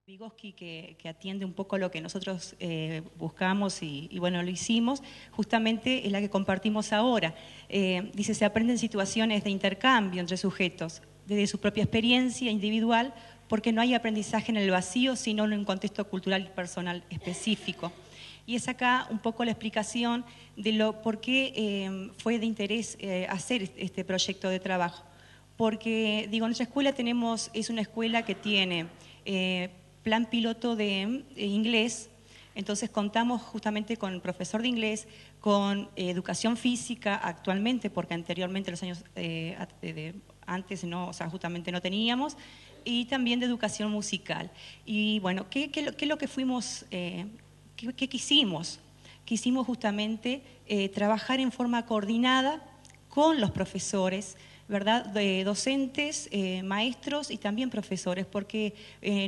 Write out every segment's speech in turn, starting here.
Vygotsky, que atiende un poco lo que nosotros buscamos y bueno, lo hicimos, justamente es la que compartimos ahora. Dice, se aprende en situaciones de intercambio entre sujetos, desde su propia experiencia individual, porque no hay aprendizaje en el vacío, sino en un contexto cultural y personal específico. Y es acá un poco la explicación de por qué fue de interés hacer este proyecto de trabajo. Porque, digo, nuestra escuela es una escuela que tiene plan piloto de inglés, entonces contamos justamente con el profesor de inglés, con educación física actualmente, porque anteriormente, los años antes, no, o sea, justamente no teníamos, y también de educación musical. Y bueno, ¿qué es lo que fuimos, qué quisimos? Quisimos justamente trabajar en forma coordinada con los profesores, ¿verdad? De docentes, maestros y también profesores, porque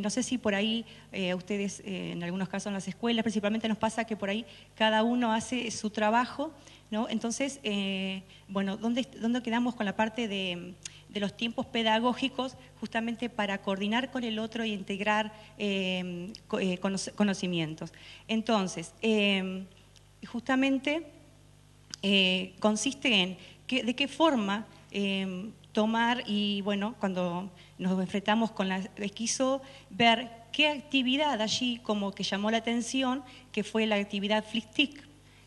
no sé si por ahí a ustedes, en algunos casos en las escuelas, principalmente nos pasa que por ahí cada uno hace su trabajo, ¿no? Entonces, bueno, ¿dónde quedamos con la parte de los tiempos pedagógicos justamente para coordinar con el otro y integrar conocimientos? Entonces, justamente consiste en de qué forma tomar y, bueno, cuando nos enfrentamos con la Esquizo, ver qué actividad allí como que llamó la atención, que fue la actividad Flickstick,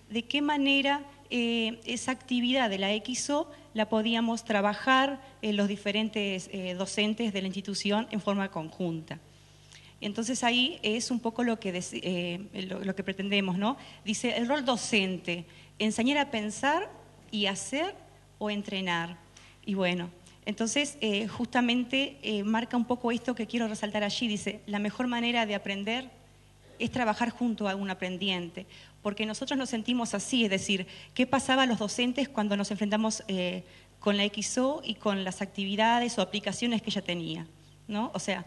de qué manera esa actividad de la Esquizo la podíamos trabajar los diferentes docentes de la institución en forma conjunta. Entonces ahí es un poco lo que pretendemos, ¿no? Dice, el rol docente, enseñar a pensar y hacer o entrenar. Y bueno, entonces justamente marca un poco esto que quiero resaltar allí. Dice, la mejor manera de aprender es trabajar junto a un aprendiente, porque nosotros nos sentimos así, es decir, ¿qué pasaba a los docentes cuando nos enfrentamos con la XO y con las actividades o aplicaciones que ella tenía, ¿no? O sea,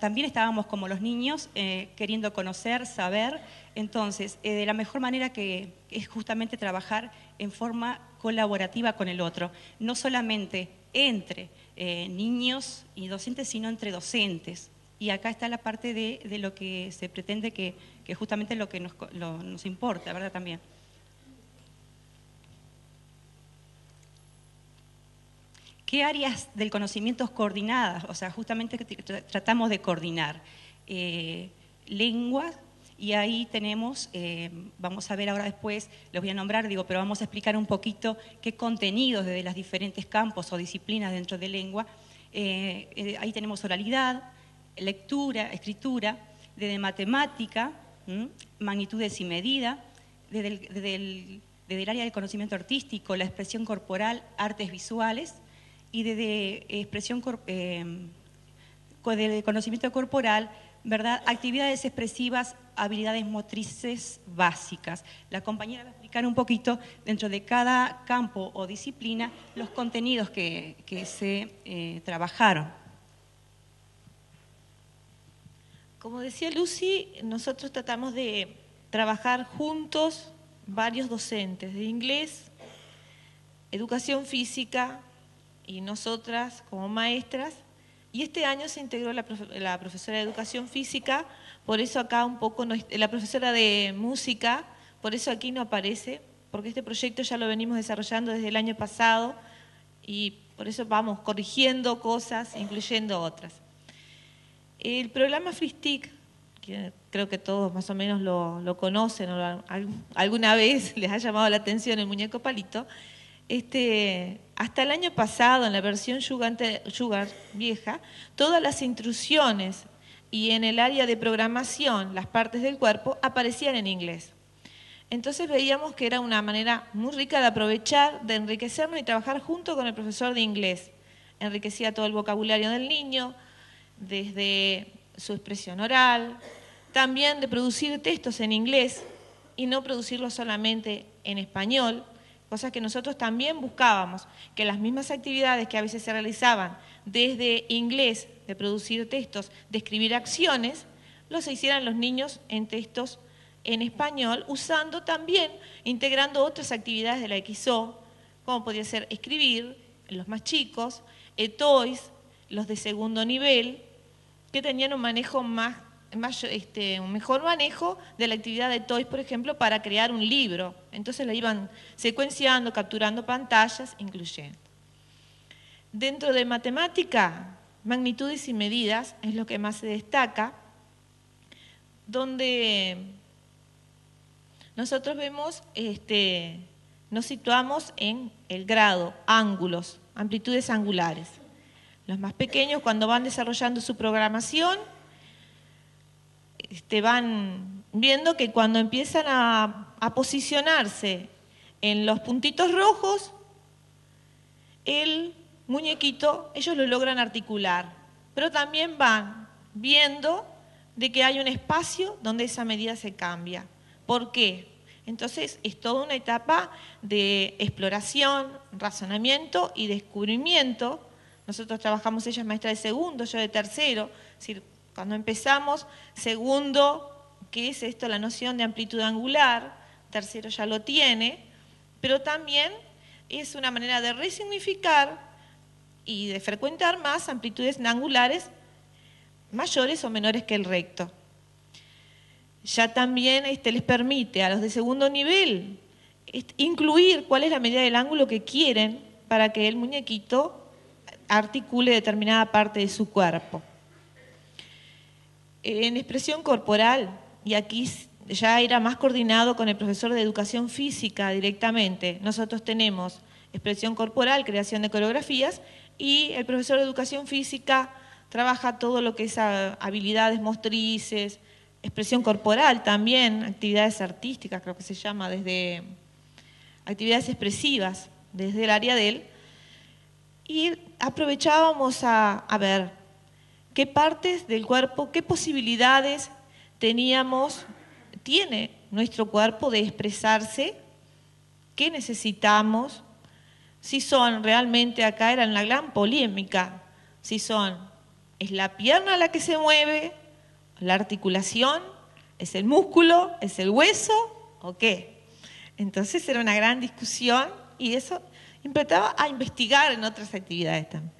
también estábamos como los niños queriendo conocer, saber, entonces de la mejor manera que es justamente trabajar en forma colaborativa con el otro, no solamente entre niños y docentes, sino entre docentes. Y acá está la parte de lo que se pretende que justamente lo que nos importa, ¿verdad? También. ¿Qué áreas del conocimiento coordinadas? O sea, justamente tratamos de coordinar lengua, y ahí tenemos, vamos a ver ahora después, los voy a nombrar, digo, pero vamos a explicar un poquito qué contenidos desde los diferentes campos o disciplinas dentro de lengua. Ahí tenemos oralidad, lectura, escritura, desde matemática, magnitudes y medida, desde el área del conocimiento artístico, la expresión corporal, artes visuales, y desde expresión de conocimiento corporal, ¿verdad? Actividades expresivas, habilidades motrices básicas. La compañera va a explicar un poquito dentro de cada campo o disciplina los contenidos que se trabajaron. Como decía Lucy, nosotros tratamos de trabajar juntos varios docentes de inglés, educación física y nosotras como maestras. Y este año se integró la profesora de educación física, por eso acá un poco, la profesora de música, por eso aquí no aparece, porque este proyecto ya lo venimos desarrollando desde el año pasado y por eso vamos corrigiendo cosas, incluyendo otras. El programa Flickstick, que creo que todos más o menos lo conocen o alguna vez les ha llamado la atención el muñeco palito, hasta el año pasado, en la versión Sugar vieja, todas las instrucciones y en el área de programación, las partes del cuerpo, aparecían en inglés. Entonces veíamos que era una manera muy rica de aprovechar, de enriquecernos y trabajar junto con el profesor de inglés. Enriquecía todo el vocabulario del niño, desde su expresión oral, también de producir textos en inglés y no producirlos solamente en español, cosas que nosotros también buscábamos, que las mismas actividades que a veces se realizaban desde inglés, de producir textos, de escribir acciones, los hicieran los niños en textos en español, usando también, integrando otras actividades de la XO, como podría ser escribir, los más chicos, toys, los de segundo nivel, que tenían un manejo un mejor manejo de la actividad de TOEIC, por ejemplo, para crear un libro. Entonces la iban secuenciando, capturando pantallas, incluyendo. Dentro de matemática, magnitudes y medidas es lo que más se destaca, donde nosotros vemos, nos situamos en el grado, ángulos, amplitudes angulares. Los más pequeños, cuando van desarrollando su programación, van viendo que cuando empiezan a posicionarse en los puntitos rojos, el muñequito, ellos lo logran articular, pero también van viendo de que hay un espacio donde esa medida se cambia. ¿Por qué? Entonces es toda una etapa de exploración, razonamiento y descubrimiento. Nosotros trabajamos, ella es maestra de segundo, yo de tercero, es decir, cuando empezamos, segundo, ¿qué es esto? La noción de amplitud angular, tercero ya lo tiene, pero también es una manera de resignificar y de frecuentar más amplitudes angulares mayores o menores que el recto. Ya también les permite a los de segundo nivel incluir cuál es la medida del ángulo que quieren para que el muñequito articule determinada parte de su cuerpo. En expresión corporal, y aquí ya era más coordinado con el profesor de educación física directamente, nosotros tenemos expresión corporal, creación de coreografías, y el profesor de educación física trabaja todo lo que es habilidades motrices, expresión corporal también, actividades artísticas, creo que se llama, desde actividades expresivas, desde el área de él, y aprovechábamos a ver qué partes del cuerpo, qué posibilidades tiene nuestro cuerpo de expresarse, qué necesitamos, si son realmente, acá era una gran polémica, si es la pierna la que se mueve, la articulación, es el músculo, es el hueso o qué. Entonces era una gran discusión y eso invitaba a investigar en otras actividades también.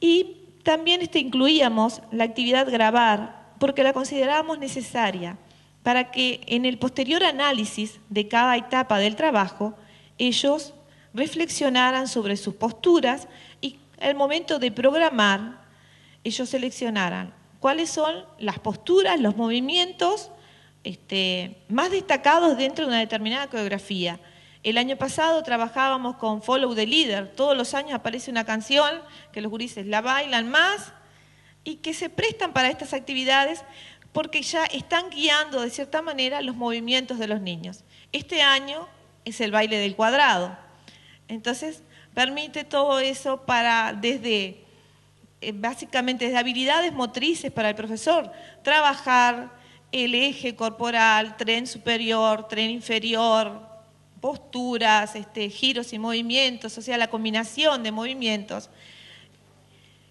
Y también incluíamos la actividad grabar porque la considerábamos necesaria para que en el posterior análisis de cada etapa del trabajo ellos reflexionaran sobre sus posturas y al momento de programar ellos seleccionaran cuáles son las posturas, los movimientos más destacados dentro de una determinada coreografía. El año pasado trabajábamos con Follow the Leader. Todos los años aparece una canción que los gurises la bailan más y que se prestan para estas actividades porque ya están guiando de cierta manera los movimientos de los niños. Este año es el baile del cuadrado. Entonces permite todo eso para básicamente desde habilidades motrices para el profesor, trabajar el eje corporal, tren superior, tren inferior, posturas, giros y movimientos, o sea, la combinación de movimientos.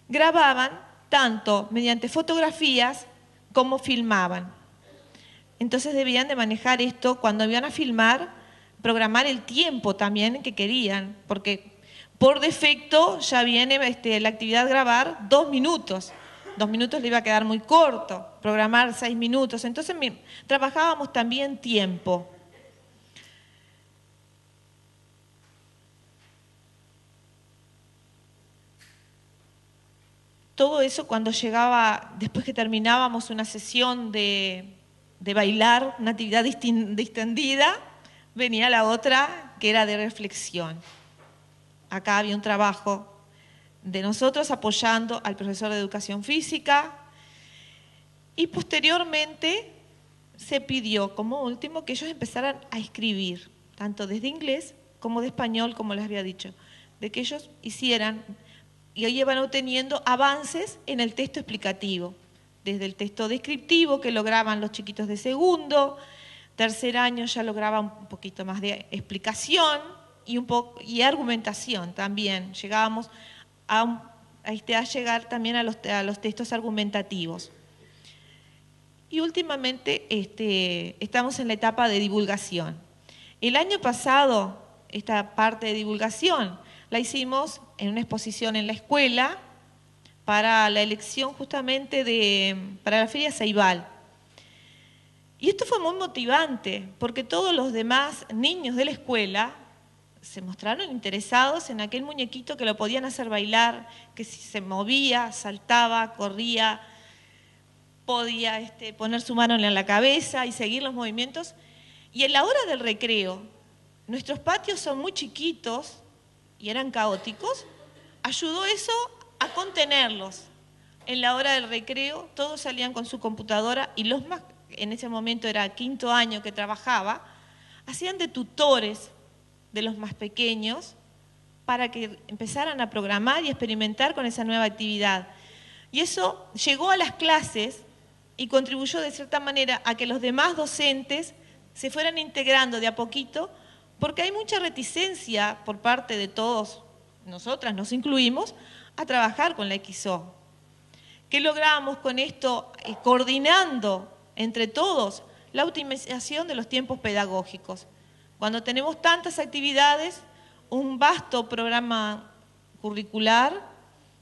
Grababan tanto mediante fotografías como filmaban. Entonces debían de manejar esto cuando iban a filmar, programar el tiempo también que querían, porque por defecto ya viene la actividad grabar 2 minutos. 2 minutos le iba a quedar muy corto, programar 6 minutos. Entonces trabajábamos también tiempo. Todo eso cuando llegaba, después que terminábamos una sesión de bailar, una actividad distendida, venía la otra que era de reflexión. Acá había un trabajo de nosotros apoyando al profesor de educación física y posteriormente se pidió como último que ellos empezaran a escribir, tanto desde inglés como de español, como les había dicho, de que ellos hicieran y hoy iban obteniendo avances en el texto explicativo, desde el texto descriptivo que lograban los chiquitos de segundo, tercer año ya lograban un poquito más de explicación y argumentación también. Llegábamos a llegar también a los textos argumentativos. Y últimamente estamos en la etapa de divulgación. El año pasado, esta parte de divulgación la hicimos en una exposición en la escuela, para la elección justamente para la Feria Ceibal. Y esto fue muy motivante, porque todos los demás niños de la escuela se mostraron interesados en aquel muñequito que lo podían hacer bailar, que si se movía, saltaba, corría, podía poner su mano en la cabeza y seguir los movimientos. Y en la hora del recreo, nuestros patios son muy chiquitos y eran caóticos, ayudó eso a contenerlos. En la hora del recreo todos salían con su computadora y los más, en ese momento era quinto año que trabajaba, hacían de tutores de los más pequeños para que empezaran a programar y experimentar con esa nueva actividad. Y eso llegó a las clases y contribuyó de cierta manera a que los demás docentes se fueran integrando de a poquito, porque hay mucha reticencia por parte de todos, nosotras nos incluimos, a trabajar con la XO. ¿Qué logramos con esto? Coordinando entre todos la optimización de los tiempos pedagógicos. Cuando tenemos tantas actividades, un vasto programa curricular,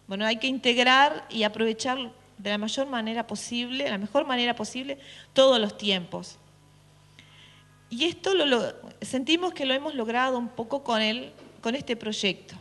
bueno, hay que integrar y aprovechar de la mejor manera posible, todos los tiempos. Y esto sentimos que lo hemos logrado un poco con este proyecto.